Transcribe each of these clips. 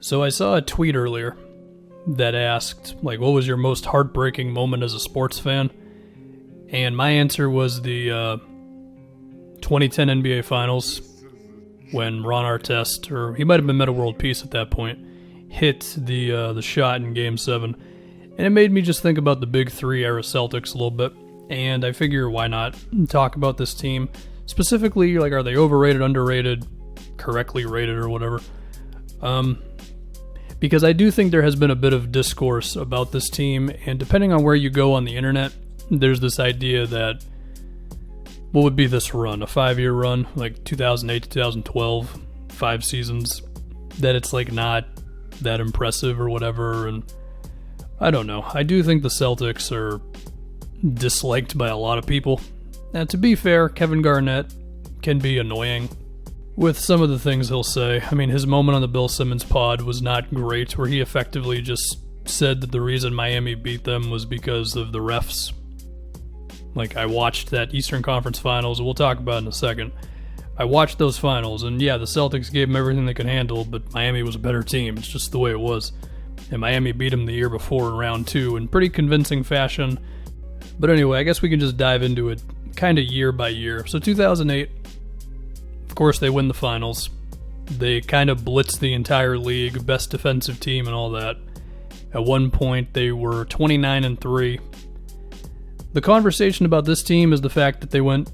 So I saw a tweet earlier that asked, like, what was your most heartbreaking moment as a sports fan? And my answer was the 2010 NBA Finals when Ron Artest, or he might have been Metta World Peace at that point, hit the shot in Game 7. And it made me just think about the Big Three era Celtics a little bit. And I figure, why not talk about this team? Specifically, like, are they overrated, underrated, correctly rated, or whatever? Because I do think there has been a bit of discourse about this team, and depending on where you go on the internet, there's this idea that, what would be this run? A 5-year run, like 2008 to 2012, 5 seasons, that it's like not that impressive or whatever, and I don't know. I do think the Celtics are disliked by a lot of people. And to be fair, Kevin Garnett can be annoying with some of the things he'll say. I mean, his moment on the Bill Simmons pod was not great, where he effectively just said that the reason Miami beat them was because of the refs. Like, I watched that Eastern Conference Finals, we'll talk about it in a second. I watched those finals, and yeah, the Celtics gave them everything they could handle, but Miami was a better team. It's just the way it was. And Miami beat them the year before in round 2 in pretty convincing fashion. But anyway, I guess we can just dive into it kind of year by year. So 2008, of course, they win the finals. They kind of blitz the entire league, best defensive team and all that. At one point, they were 29-3. The conversation about this team is the fact that they went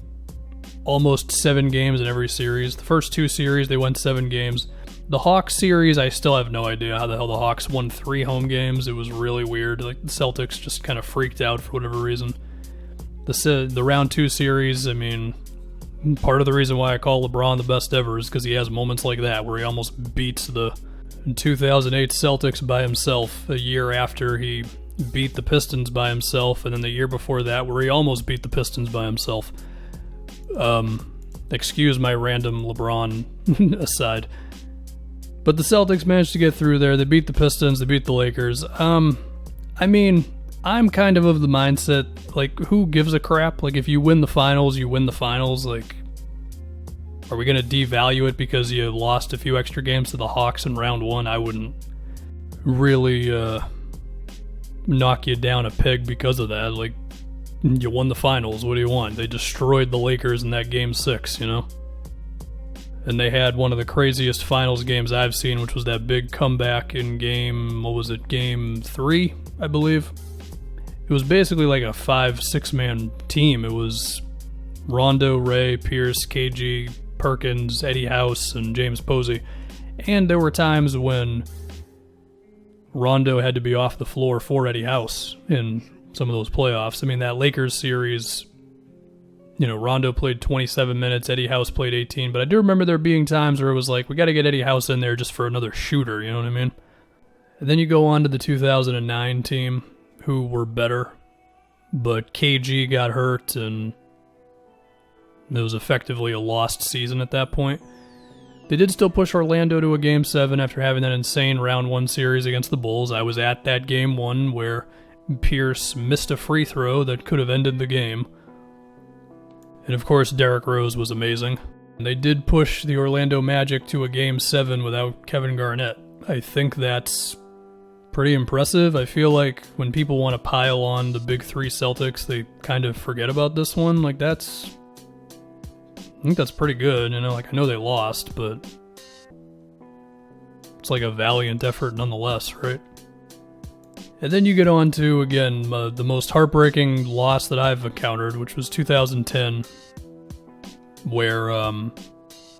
almost 7 games in every series. The first 2 series, they went 7 games. The Hawks series, I still have no idea how the hell the Hawks won 3 home games. It was really weird. Like, the Celtics just kind of freaked out for whatever reason. The round 2 series, I mean, part of the reason why I call LeBron the best ever is because he has moments like that where he almost beats the 2008 Celtics by himself a year after he beat the Pistons by himself, and then the year before that where he almost beat the Pistons by himself. Excuse my random LeBron aside. But the Celtics managed to get through there. They beat the Pistons, they beat the Lakers. I mean, I'm kind of the mindset, like, who gives a crap? Like, if you win the finals, you win the finals. Like, are we going to devalue it because you lost a few extra games to the Hawks in round 1? I wouldn't really knock you down a peg because of that. Like, you won the finals. What do you want? They destroyed the Lakers in that game 6, you know? And they had one of the craziest finals games I've seen, which was that big comeback in game 3, I believe. It was basically like a 5-6-man team. It was Rondo, Ray, Pierce, KG, Perkins, Eddie House, and James Posey. And there were times when Rondo had to be off the floor for Eddie House in some of those playoffs. I mean, that Lakers series, you know, Rondo played 27 minutes, Eddie House played 18, but I do remember there being times where it was like, we got to get Eddie House in there just for another shooter, you know what I mean? And then you go on to the 2009 team, who were better, but KG got hurt, and it was effectively a lost season at that point. They did still push Orlando to a Game 7 after having that insane Round 1 series against the Bulls. I was at that Game 1 where Pierce missed a free throw that could have ended the game. And of course, Derrick Rose was amazing. And they did push the Orlando Magic to a Game 7 without Kevin Garnett. I think that's pretty impressive. I feel like when people want to pile on the Big 3 Celtics, they kind of forget about this one. Like, I think that's pretty good. You know, like, I know they lost, but it's like a valiant effort nonetheless, right? And then you get on to, again, the most heartbreaking loss that I've encountered, which was 2010, where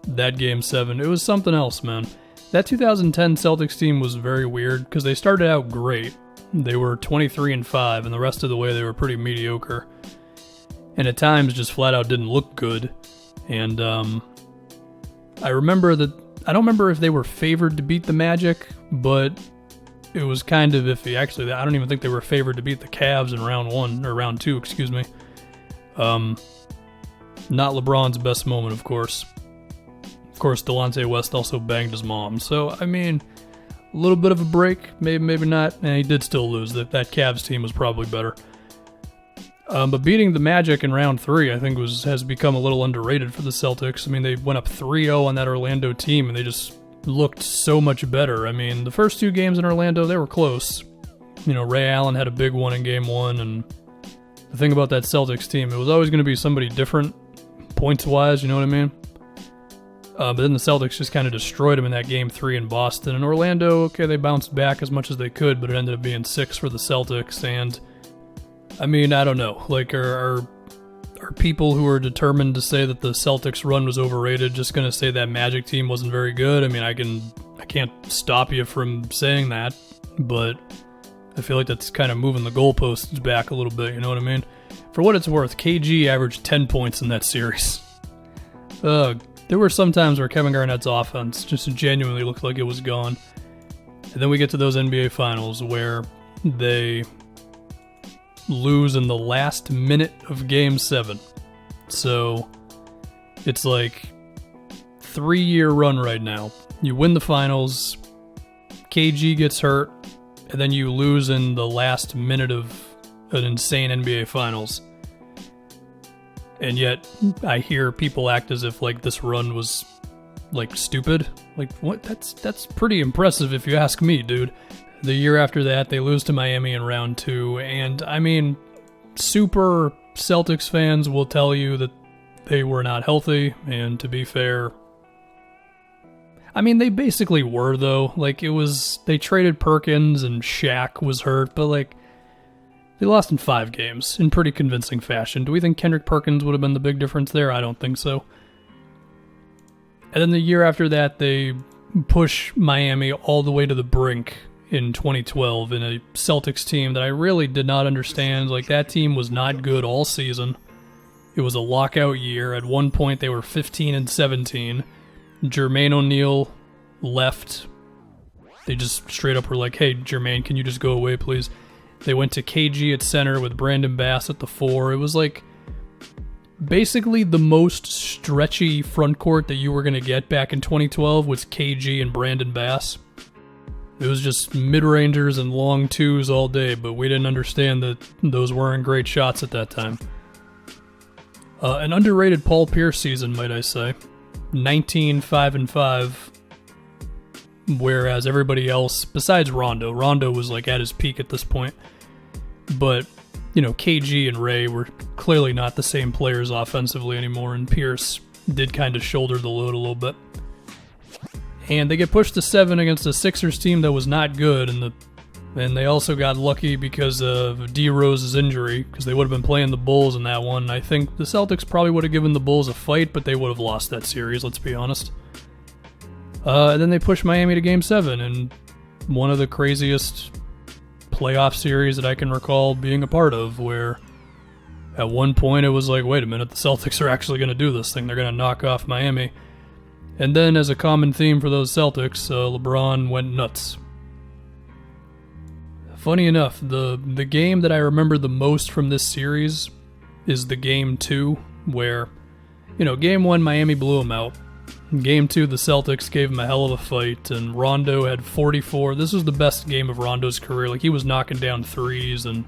that Game 7, it was something else, man. That 2010 Celtics team was very weird because they started out great. They were 23-5, and the rest of the way they were pretty mediocre. And at times just flat out didn't look good. And I remember that, I don't remember if they were favored to beat the Magic, but it was kind of iffy. Actually, I don't even think they were favored to beat the Cavs in round 2, excuse me. Not LeBron's best moment, of course. Of course, Delonte West also banged his mom. So, I mean, a little bit of a break, maybe not. And he did still lose. That Cavs team was probably better. But beating the Magic in round 3, I think, has become a little underrated for the Celtics. I mean, they went up 3-0 on that Orlando team, and they just looked so much better. I mean, the first 2 games in Orlando, they were close. Ray Allen had a big one in game 1, and the thing about that Celtics team, it was always going to be somebody different, points-wise, you know what I mean? But then the Celtics just kind of destroyed them in that game 3 in Boston. And Orlando, okay, they bounced back as much as they could, but it ended up being 6 for the Celtics. And, I mean, I don't know. Like, are people who are determined to say that the Celtics run was overrated just going to say that Magic team wasn't very good? I mean, I can't stop you from saying that, but I feel like that's kind of moving the goalposts back a little bit, you know what I mean? For what it's worth, KG averaged 10 points in that series. There were some times where Kevin Garnett's offense just genuinely looked like it was gone. And then we get to those NBA Finals where they lose in the last minute of Game 7. So it's like 3-year run right now. You win the Finals, KG gets hurt, and then you lose in the last minute of an insane NBA Finals. And yet, I hear people act as if, like, this run was, like, stupid. Like, what? That's pretty impressive if you ask me, dude. The year after that, they lose to Miami in round 2. And, I mean, super Celtics fans will tell you that they were not healthy. And to be fair, I mean, they basically were, though. Like, they traded Perkins and Shaq was hurt, but, like, they lost in 5 games in pretty convincing fashion. Do we think Kendrick Perkins would have been the big difference there? I don't think so. And then the year after that, they push Miami all the way to the brink in 2012 in a Celtics team that I really did not understand. Like, that team was not good all season. It was a lockout year. At one point, they were 15-17. Jermaine O'Neal left. They just straight up were like, hey, Jermaine, can you just go away, please? They went to KG at center with Brandon Bass at the 4. It was like basically the most stretchy front court that you were going to get back in 2012 was KG and Brandon Bass. It was just mid-rangers and long 2s all day, but we didn't understand that those weren't great shots at that time. An underrated Paul Pierce season, might I say. 19-5-5. Whereas everybody else, besides Rondo was like at his peak at this point. But, KG and Ray were clearly not the same players offensively anymore, and Pierce did kind of shoulder the load a little bit. And they get pushed to 7 against a Sixers team that was not good, and they also got lucky because of D. Rose's injury, because they would have been playing the Bulls in that one. I think the Celtics probably would have given the Bulls a fight, but they would have lost that series, let's be honest. And then they pushed Miami to Game 7, and one of the craziest playoff series that I can recall being a part of, where at one point it was like, wait a minute, the Celtics are actually going to do this thing. They're going to knock off Miami. And then, as a common theme for those Celtics, LeBron went nuts. Funny enough, the game that I remember the most from this series is the Game 2, where, Game 1, Miami blew them out. Game 2, the Celtics gave him a hell of a fight, and Rondo had 44. This was the best game of Rondo's career. Like, he was knocking down threes, and,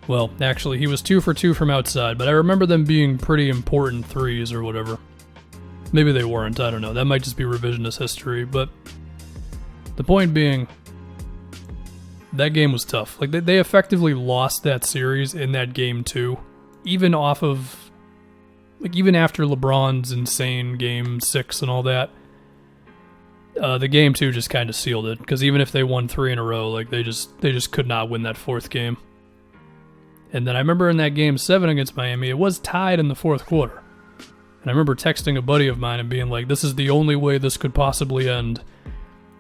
well, actually, he was 2 for 2 from outside, but I remember them being pretty important threes or whatever. Maybe they weren't, I don't know. That might just be revisionist history, but the point being, that game was tough. Like, they effectively lost that series in that Game 2, even off of, like, even after LeBron's insane Game 6 and all that. The Game 2 just kind of sealed it, because even if they won 3 in a row, like, they just could not win that 4th game. And then I remember in that Game 7 against Miami, it was tied in the 4th quarter. And I remember texting a buddy of mine and being like, this is the only way this could possibly end.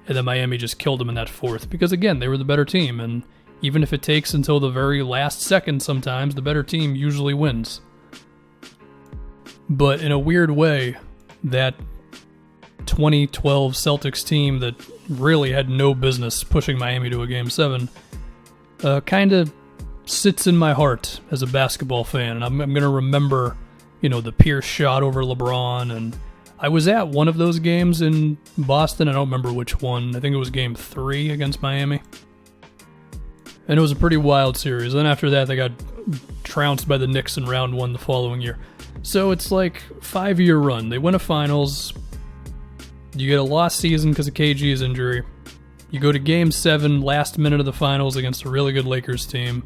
And then Miami just killed them in that 4th, because again, they were the better team, and even if it takes until the very last second sometimes, the better team usually wins. But in a weird way, that 2012 Celtics team that really had no business pushing Miami to a Game 7 kind of sits in my heart as a basketball fan. And I'm going to remember, the Pierce shot over LeBron. And I was at one of those games in Boston. I don't remember which one. I think it was Game 3 against Miami. And it was a pretty wild series. Then after that, they got trounced by the Knicks in round 1 the following year. So it's like 5-year run. They win a finals. You get a lost season because of KG's injury. You go to Game 7, last minute of the finals against a really good Lakers team.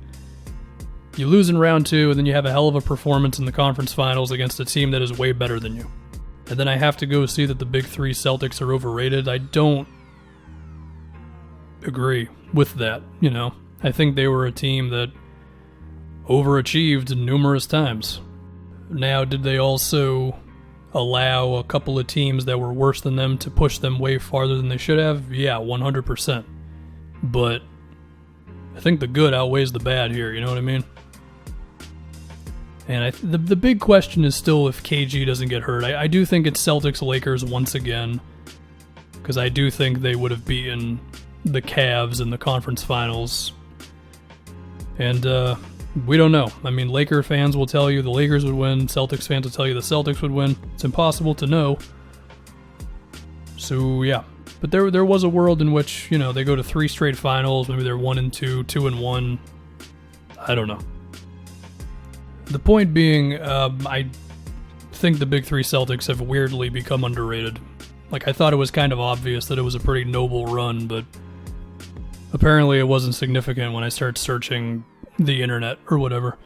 You lose in round 2, and then you have a hell of a performance in the conference finals against a team that is way better than you. And then I have to go see that the big three Celtics are overrated. I don't agree with that, you know. I think they were a team that overachieved numerous times. Now, did they also allow a couple of teams that were worse than them to push them way farther than they should have? Yeah, 100%. But I think the good outweighs the bad here, you know what I mean? And the big question is still if KG doesn't get hurt. I do think it's Celtics-Lakers once again, because I do think they would have beaten the Cavs in the conference finals. And we don't know. I mean, Laker fans will tell you the Lakers would win. Celtics fans will tell you the Celtics would win. It's impossible to know. So, yeah. But there was a world in which, you know, they go to 3 straight finals. Maybe they're 1-2, 2-1. I don't know. The point being, I think the big three Celtics have weirdly become underrated. Like, I thought it was kind of obvious that it was a pretty noble run, but apparently it wasn't significant when I started searching the internet or whatever.